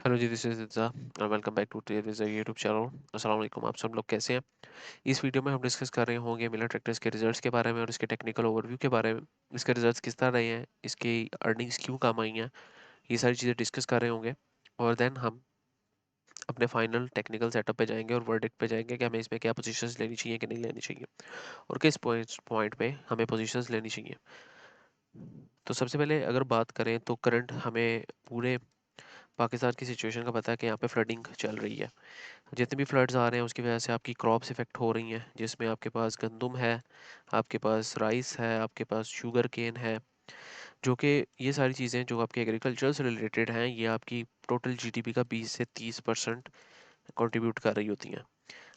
Hello जी, this is इत्ज़ा और welcome back to Tereza YouTube channel. अस्सलाम वालेकुम, आप सब लोग कैसे हैं? इस वीडियो में हम डिस्कस कर रहे होंगे मिलर ट्रैक्टर्स के रिजल्ट्स के बारे में और इसके टेक्निकल ओवरव्यू के बारे में। इसके रिजल्ट्स किस तरह रहे हैं, इसकी अर्निंग्स क्यों काम आई हैं, ये सारी चीज़ें डिस्कस कर रहे होंगे। और देन हम अपने फाइनल टेक्निकल सेटअप पे जाएंगे और वर्डिक्ट पे जाएंगे कि हमें इसमें क्या पोजीशंस लेनी चाहिए कि नहीं लेनी चाहिए और किस पॉइंट पे हमें पोजीशंस लेनी चाहिए। तो सबसे पहले अगर बात करें तो करंट हमें पूरे पाकिस्तान की सिचुएशन का पता है कि यहाँ पे फ्लडिंग चल रही है। जितने भी फ्लड्स आ रहे हैं उसकी वजह से आपकी क्रॉप्स इफ़ेक्ट हो रही हैं, जिसमें आपके पास गंदम है, आपके पास राइस है, आपके पास शुगर केन है, जो कि ये सारी चीज़ें जो आपके एग्रीकल्चर से रिलेटेड हैं, ये आपकी टोटल जीडीपी का 20 से 30% कंट्रीब्यूट कर रही होती हैं।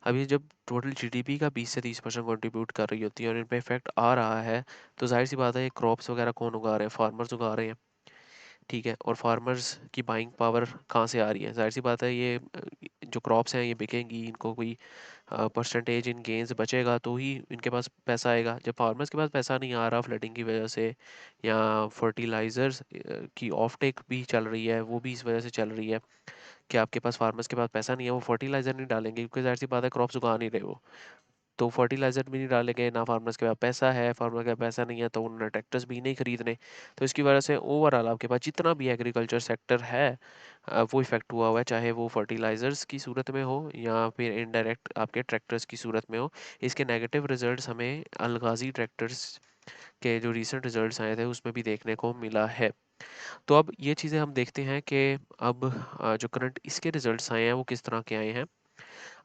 अब ये जब टोटल जीडीपी का 20 से 30% कंट्रीब्यूट कर रही होती है और इन पे इफेक्ट आ रहा है, तो जाहिर सी बात है ये क्रॉप्स वगैरह कौन उगा रहे हैं? फार्मर्स उगा रहे हैं। ठीक है, और फार्मर्स की बाइंग पावर कहाँ से आ रही है? जाहिर सी बात है ये जो क्रॉप्स हैं ये बिकेंगी, इनको कोई परसेंटेज इन गेंस बचेगा तो ही इनके पास पैसा आएगा। जब फार्मर्स के पास पैसा नहीं आ रहा फ्लडिंग की वजह से, या फर्टिलाइज़र्स की ऑफ टेक भी चल रही है, वो भी इस वजह से चल रही है कि आपके पास फार्मर्स के पास पैसा नहीं है, वो फर्टिलाइज़र नहीं डालेंगे क्योंकि ज़ाहिर सी बात है क्रॉप्स उगा नहीं रहे वो। तो फर्टिलाइज़र भी नहीं डालेंगे, ना फार्मर्स के पास पैसा है, फार्मर के पास पैसा नहीं है तो उन्होंने ट्रैक्टर्स भी नहीं खरीदने। तो इसकी वजह से ओवरऑल आपके पास जितना भी एग्रीकल्चर सेक्टर है वो इफ़ेक्ट हुआ हुआ है, चाहे वो फर्टिलाइज़र्स की सूरत में हो या फिर इनडायरेक्ट आपके ट्रैक्टर्स की सूरत में हो। इसके नेगेटिव रिजल्ट्स हमें अलगाज़ी ट्रैक्टर्स के जो रीसेंट रिजल्ट्स आए थे उसमें भी देखने को मिला है। तो अब ये चीज़ें हम देखते हैं कि अब जो करंट इसके रिजल्ट्स आए हैं वो किस तरह के आए हैं।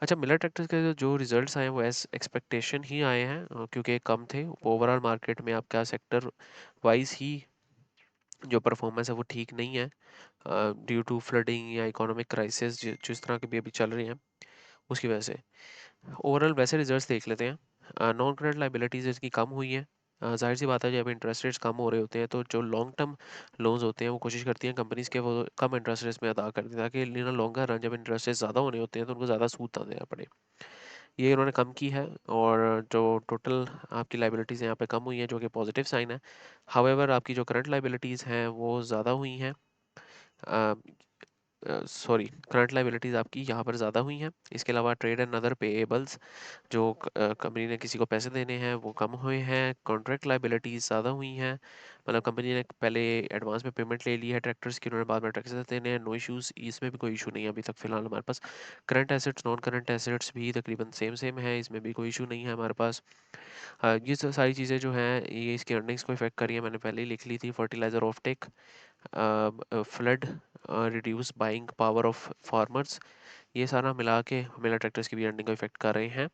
अच्छा, मिलर ट्रैक्टर्स के जो रिजल्ट्स आए हैं वो एज एक्सपेक्टेशन ही आए हैं, क्योंकि कम थे। ओवरऑल मार्केट में आपका सेक्टर वाइज ही जो परफॉर्मेंस है वो ठीक नहीं है, ड्यू टू फ्लडिंग या इकोनॉमिक क्राइसिस जिस तरह के भी अभी चल रही हैं उसकी वजह से। ओवरऑल वैसे रिजल्ट्स देख लेते हैं। नॉन करंट लाइबिलिटीज़ इसकी कम हुई हैं। जाहिर सी बात है जब इंटरेस्ट रेट्स कम हो रहे होते हैं तो जो लॉन्ग टर्म लोन्स होते हैं वो कोशिश करती हैं कंपनीज के वो कम इंटरेस्ट रेट्स में अदा कर दें, ताकि इन लॉन्गर रन जब इंटरेस्ट रेट ज़्यादा होने होते हैं तो उनको ज़्यादा सूद ना देना पड़े। ये इन्होंने कम की है और जो टोटल आपकी लाइबिलिटीज़ यहाँ पे कम हुई हैं, जो कि पॉजिटिव साइन है। हावेवर आपकी जो करंट लाइबिलिटीज़ हैं वो ज़्यादा हुई हैं। सॉरी, करंट लाइबिलिटीज़ आपकी यहाँ पर ज़्यादा हुई हैं। इसके अलावा ट्रेड एंड अदर पेएबल्स जो कंपनी ने किसी को पैसे देने हैं वो कम हुए हैं। कॉन्ट्रैक्ट लाइबिलिटीज़ ज़्यादा हुई हैं, मतलब कंपनी ने पहले एडवांस में पेमेंट ले ली है ट्रैक्टर्स की, उन्होंने बाद में ट्रैक्टर्स देने हैं। नो इश्यूज़, इसमें भी कोई इशू नहीं है अभी तक फ़िलहाल हमारे पास। Current assets, non current assets भी तकरीबन सेम सेम है, इसमें भी कोई इशू नहीं है हमारे पास। ये सारी चीज़ें जो हैं ये इसकी अर्निंग्स को इफेक्ट करी है, मैंने पहले ही लिख ली थी। Fertiliser offtake, flood, reduce buying power of farmers, ये सारा मिला के मिला ट्रैक्टर्स की भी अर्निंग को इफेक्ट कर रहे हैं,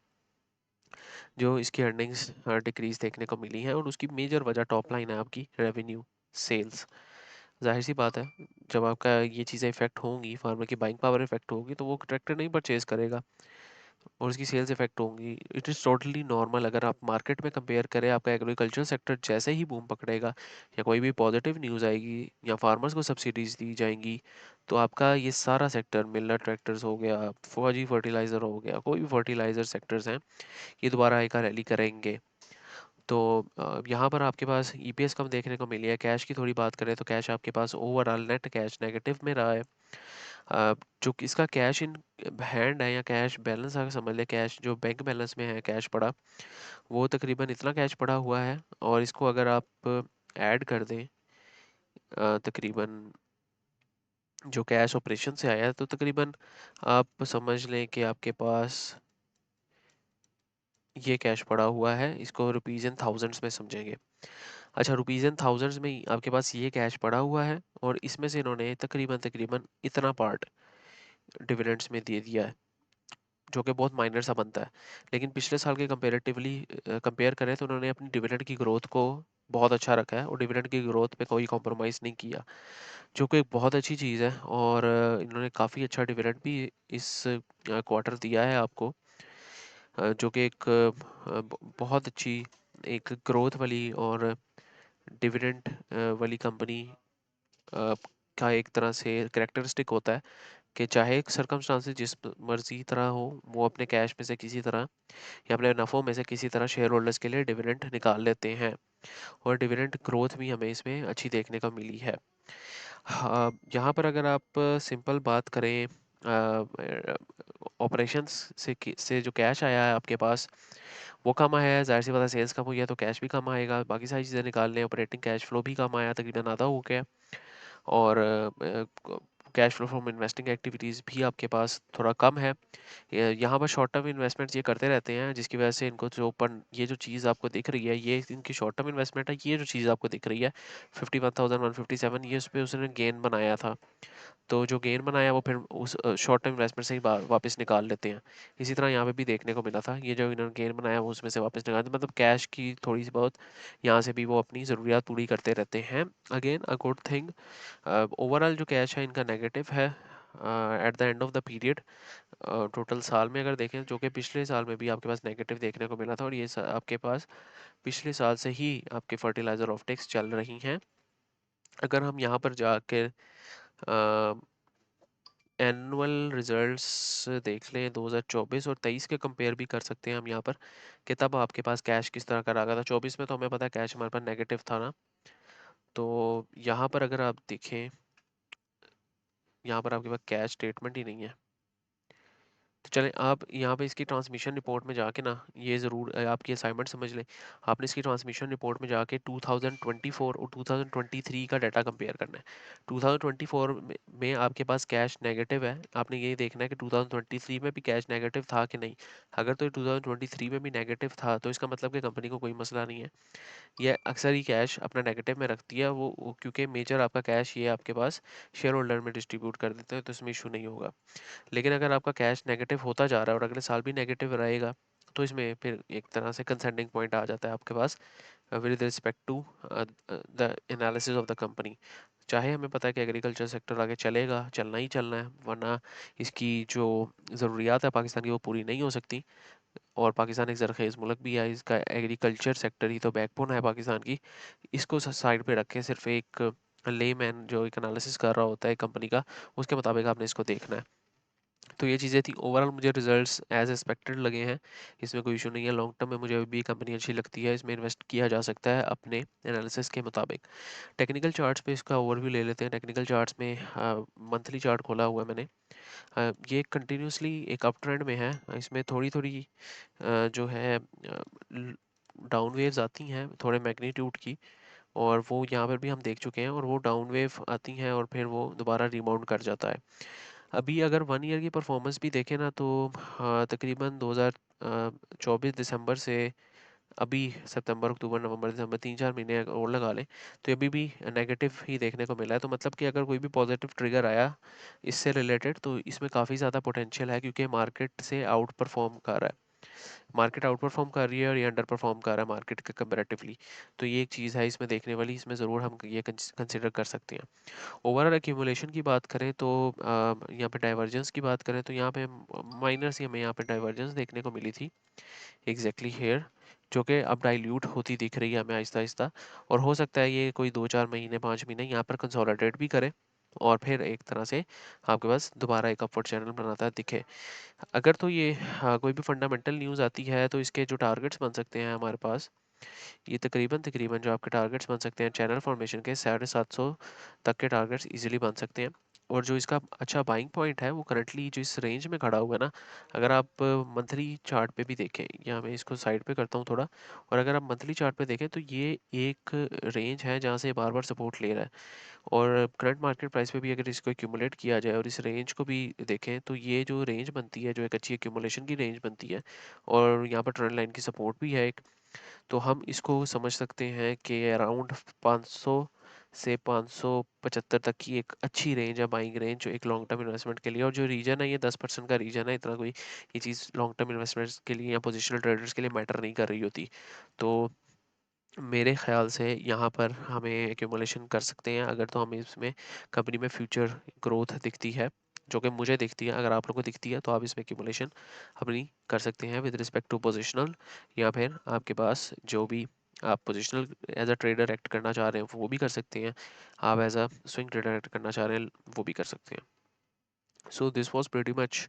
जो इसकी अर्निंग्स डिक्रीज देखने को मिली है। और उसकी मेजर वजह टॉप लाइन है आपकी रेवेन्यू, सेल्स। जाहिर सी बात है जब आपका ये चीज़ें इफेक्ट होंगी, फार्मर की बाइंग पावर इफेक्ट होगी तो वो ट्रैक्टर नहीं परचेज करेगा और उसकी सेल्स इफेक्ट होंगी। It is totally normal. अगर आप मार्केट में कंपेयर करें, आपका एग्रीकल्चर सेक्टर जैसे ही बूम पकड़ेगा या कोई भी पॉजिटिव न्यूज़ आएगी या फार्मर्स को सब्सिडीज दी जाएंगी, तो आपका ये सारा सेक्टर, मिलर ट्रैक्टर्स हो गया, फौजी फर्टिलाइज़र हो गया, कोई भी फर्टिलाइज़र सेक्टर्स हैं, ये दोबारा एक रैली करेंगे। तो यहाँ पर आपके पास ईपीएस कम देखने को मिली है। कैश की थोड़ी बात करें तो कैश आपके पास ओवरऑल नेट कैश नेगेटिव में रहा है। जो कि इसका कैश इन हैंड है या कैश बैलेंस अगर समझ लें, कैश जो बैंक बैलेंस में है कैश पड़ा, वो तकरीबन इतना कैश पड़ा हुआ है। और इसको अगर आप ऐड कर दें, तकरीबन जो कैश ऑपरेशन से आया है, तो तकरीबन आप समझ लें कि आपके पास ये कैश पड़ा हुआ है। इसको रुपीज़ एंड थाउजेंड्स में समझेंगे। अच्छा, रुपीज़ एंड थाउजेंड्स में ही आपके पास ये कैश पड़ा हुआ है और इसमें से इन्होंने तकरीबन तकरीबन इतना पार्ट डिविडेंड्स में दे दिया है, जो कि बहुत माइनर सा बनता है। लेकिन पिछले साल के कंपेरेटिवली कंपेयर करें तो उन्होंने अपनी डिविडेंड की ग्रोथ को बहुत अच्छा रखा है और डिविडेंड की ग्रोथ पे कोई कॉम्प्रोमाइज़ नहीं किया, जो कि एक बहुत अच्छी चीज़ है। और इन्होंने काफ़ी अच्छा डिविडेंड भी इस क्वार्टर दिया है आपको, जो कि एक बहुत अच्छी एक ग्रोथ वाली और डिविडेंड वाली कंपनी का एक तरह से कैरेक्टरिस्टिक होता है कि चाहे सर्कमस्टांसेस जिस मर्जी तरह हो, वो अपने कैश में से किसी तरह या अपने नफ़ों में से किसी तरह शेयर होल्डर्स के लिए डिविडेंड निकाल लेते हैं। और डिविडेंड ग्रोथ भी हमें इसमें अच्छी देखने को मिली है। हाँ, यहाँ पर अगर आप सिंपल बात करें ऑपरेशंस से जो कैश आया है आपके पास वो कम आया है, ज़ाहिर सी बात है सेल्स कम हुई है तो कैश भी कम आएगा, बाकी सारी चीज़ें निकाल लें, ऑपरेटिंग कैश फ्लो भी कम आया, तकरीबन आधा हो गया। और cash flow from investing activities भी आपके पास थोड़ा कम है। यहाँ पर शॉर्ट टर्म इन्वेस्टमेंट्स ये करते रहते हैं, जिसकी वजह से इनको जो ऊपर ये जो चीज़ आपको दिख रही है ये इनकी शॉर्ट टर्म इन्वेस्टमेंट है। ये जो चीज़ आपको दिख रही है 51,157, ये उस पे उसने गेन बनाया था। तो जो गेन बनाया वो फिर उस शॉर्ट टर्म इन्वेस्टमेंट से ही वापस निकाल लेते हैं। इसी तरह यहाँ पे भी देखने को मिला था, ये जो इन्होंने गेन बनाया वो उसमें से वापस निकाल मतलब कैश की थोड़ी सी बहुत यहाँ से भी वो अपनी ज़रूरियात पूरी करते रहते हैं। Again a good thing. Overall जो कैश है इनका नेगेटिव है at the end of the period. Total साल में अगर देखें, जो कि पिछले साल में भी आपके पास नेगेटिव देखने को मिला था, और ये आपके पास पिछले साल से ही आपके फर्टिलाइज़र ऑफटेक्स चल रही हैं। अगर हम यहाँ पर जाकर एनुअल रिजल्ट्स देख लें 2024 और 23 के कंपेयर भी कर सकते हैं हम यहाँ पर, कि तब आपके पास कैश किस तरह का रहा था। 24 में तो हमें पता है कैश हमारे पास नेगेटिव था ना। तो यहाँ पर अगर आप देखें, यहाँ पर आपके पास कैश स्टेटमेंट ही नहीं है। तो चलें आप यहाँ पे इसकी ट्रांसमिशन रिपोर्ट में जाके ना, ये ज़रूर आपकी असाइनमेंट समझ लें। आपने इसकी ट्रांसमिशन रिपोर्ट में जाके 2024 और 2023 का डाटा कंपेयर करना है। 2024 में आपके पास कैश नेगेटिव है, आपने ये देखना है कि 2023 में भी कैश नेगेटिव था कि नहीं। अगर तो 2023 में भी नेगेटिव था तो इसका मतलब कि कंपनी को कोई मसला नहीं है। ये अक्सर ही कैश अपना नेगेटिव में रखती है वो क्योंकि मेजर आपका कैश ये आपके पास शेयर होल्डर में डिस्ट्रीब्यूट कर देते हैं, तो इसमें इशू नहीं होगा। लेकिन अगर आपका कैश नेगेटिव होता जा रहा है और अगले साल भी नेगेटिव रहेगा, तो इसमें फिर एक तरह से कंसर्निंग पॉइंट आ जाता है आपके पास with respect to the analysis of the company. चाहे हमें पता है कि एग्रीकल्चर सेक्टर आगे चलेगा, चलना ही चलना है, वरना इसकी जो ज़रूरियात है पाकिस्तान की वो पूरी नहीं हो सकती। और पाकिस्तान एक ज़रख़ेज़ मुल्क भी है, इसका एग्रीकल्चर सेक्टर ही तो बैकबोन है पाकिस्तान की। इसको साइड पे रखें, सिर्फ एक लेमैन जो एक एनालिसिस कर रहा होता है कंपनी का, उसके मुताबिक आपने इसको देखना है। तो ये चीज़ें थी। ओवरऑल मुझे रिजल्ट्स एज एक्सपेक्टेड लगे हैं, इसमें कोई इशू नहीं है। लॉन्ग टर्म में मुझे अभी भी कंपनी अच्छी लगती है, इसमें इन्वेस्ट किया जा सकता है अपने एनालिसिस के मुताबिक। टेक्निकल चार्ट्स पे इसका ओवरव्यू ले लेते हैं। टेक्निकल चार्ट्स में मंथली चार्ट खोला हुआ है मैंने। ये कंटिन्यूसली एक अप ट्रेंड में है। इसमें थोड़ी थोड़ी जो है डाउन वेव्स आती हैं थोड़े मैग्नीट्यूड की, और वो यहाँ पर भी हम देख चुके हैं, और वो डाउन वेव आती हैं और फिर वो दोबारा रिबाउंड कर जाता है। अभी अगर 1 ईयर की परफॉर्मेंस भी देखें ना, तो तकरीबन 2024 दिसंबर से अभी सितंबर अक्टूबर नवंबर दिसंबर 3-4 महीने अगर और लगा लें, तो अभी भी नेगेटिव ही देखने को मिला है। तो मतलब कि अगर कोई भी पॉजिटिव ट्रिगर आया इससे रिलेटेड, तो इसमें काफ़ी ज़्यादा पोटेंशियल है, क्योंकि मार्केट से आउट परफॉर्म कर रहा है। मार्केट आउट परफॉर्म कर रही है और ये अंडर परफॉर्म कर रहा है मार्केट के कंपेरेटिवली। तो ये एक चीज़ है इसमें देखने वाली, इसमें ज़रूर हम ये कंसिडर कर सकते हैं। ओवरऑल एक्यूमुलेशन की बात करें तो यहाँ पे डाइवर्जेंस की बात करें तो यहाँ पे माइनर सी हमें यहाँ पे डाइवर्जेंस देखने को मिली थी एग्जैक्टली हेयर, जो कि अब डाइल्यूट होती दिख रही है हमें आहिस्ता आहिस्ता। और हो सकता है ये कोई 2-4 महीने 5 महीने यहाँ पर कंसोलिडेट भी करे, और फिर एक तरह से आपके पास दोबारा एक अपवर्ड चैनल बनाता दिखे। अगर तो ये कोई भी फंडामेंटल न्यूज़ आती है तो इसके जो टारगेट्स बन सकते हैं हमारे पास, ये तकरीबन तकरीबन जो आपके टारगेट्स बन सकते हैं चैनल फॉर्मेशन के 750 तक के टारगेट्स इजीली बन सकते हैं। और जो इसका अच्छा बाइंग पॉइंट है वो करंटली जो इस रेंज में खड़ा हुआ है ना, अगर आप मंथली चार्ट पे भी देखें, या मैं इसको साइड पे करता हूँ थोड़ा, और अगर आप मंथली चार्ट पे देखें तो ये एक रेंज है जहाँ से बार बार सपोर्ट ले रहा है। और करंट मार्केट प्राइस पे भी अगर इसको एक्यूमुलेट किया जाए और इस रेंज को भी देखें, तो ये जो रेंज बनती है जो एक अच्छी एक्यूमुलेशन की रेंज बनती है, और यहाँ पर ट्रेंड लाइन की सपोर्ट भी है एक, तो हम इसको समझ सकते हैं कि अराउंड 500 से 575 तक की एक अच्छी रेंज है, बाइंग रेंज, जो एक लॉन्ग टर्म इन्वेस्टमेंट के लिए। और जो रीजन है ये 10% का रीजन है, इतना कोई ये चीज़ लॉन्ग टर्म इन्वेस्टमेंट्स के लिए या पोजिशनल ट्रेडर्स के लिए मैटर नहीं कर रही होती। तो मेरे ख्याल से यहाँ पर हमें एक्यूमुलेशन कर सकते हैं, अगर तो हमें इसमें कंपनी में फ्यूचर ग्रोथ दिखती है, जो कि मुझे दिखती है। अगर आप लोगों को दिखती है तो आप इसमें एक्यूमुलेशन अपनी कर सकते हैं विद रिस्पेक्ट टू पोजिशनल, या फिर आपके पास जो भी आप positional as a trader act करना चाह रहे हैं वो भी कर सकते हैं, आप as a swing trader act करना चाह रहे हैं वो भी कर सकते हैं। So this was pretty much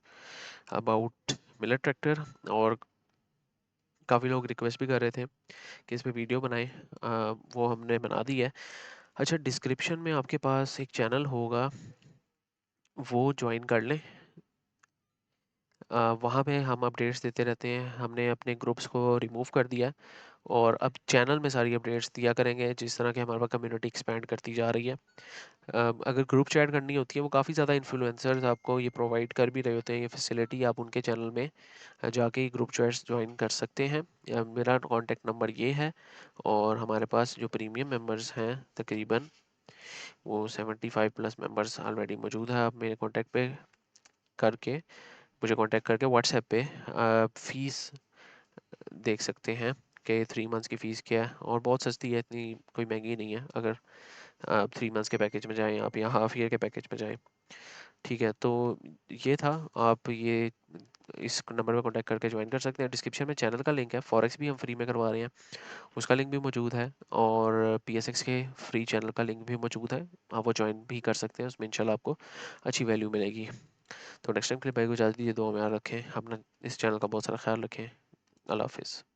about Miller tractor. और काफ़ी लोग रिक्वेस्ट भी कर रहे थे कि इस पे वीडियो बनाएं, वो हमने बना दी है। अच्छा, डिस्क्रिप्शन में आपके पास एक चैनल होगा, वो ज्वाइन कर लें। वहाँ पे हम अपडेट्स देते रहते हैं। हमने अपने ग्रुप्स को रिमूव कर दिया है और अब चैनल में सारी अपडेट्स दिया करेंगे, जिस तरह के हमारे पास कम्युनिटी एक्सपेंड करती जा रही है। अगर ग्रुप चैट करनी होती है, वो काफ़ी ज़्यादा इन्फ्लुएंसर्स आपको ये प्रोवाइड कर भी रहे होते हैं, ये फैसिलिटी आप उनके चैनल में जाके ही ग्रुप चैट्स ज्वाइन कर सकते हैं। मेरा कॉन्टैक्ट नंबर ये है, और हमारे पास जो प्रीमियम मेंबर्स हैं तकरीबन वो 75+ मेंबर्स ऑलरेडी मौजूद है। आप मेरे कॉन्टैक्ट पे करके मुझे कांटेक्ट करके व्हाट्सएप पे फ़ीस देख सकते हैं कि 3 मंथ्स की फ़ीस क्या है, और बहुत सस्ती है, इतनी कोई महंगी नहीं है। अगर आप 3 मंथ्स के पैकेज में जाएं, आप या हाफ ईयर के पैकेज में जाएं, ठीक है। तो ये था, आप ये इस नंबर पे कांटेक्ट करके ज्वाइन कर सकते हैं। डिस्क्रिप्शन में चैनल का लिंक है, फॉरेक्स भी हम फ्री में करवा रहे हैं, उसका लिंक भी मौजूद है, और PSX के फ्री चैनल का लिंक भी मौजूद है, आप वो ज्वाइन भी कर सकते हैं। उसमें इंशाल्लाह आपको अच्छी वैल्यू मिलेगी। तो नेक्स्ट टाइम के लिए भाई को इजाज़त दीजिए, दुआ में याद रखें अपना, इस चैनल का बहुत सारा ख्याल रखें। अल्लाह हाफिज़।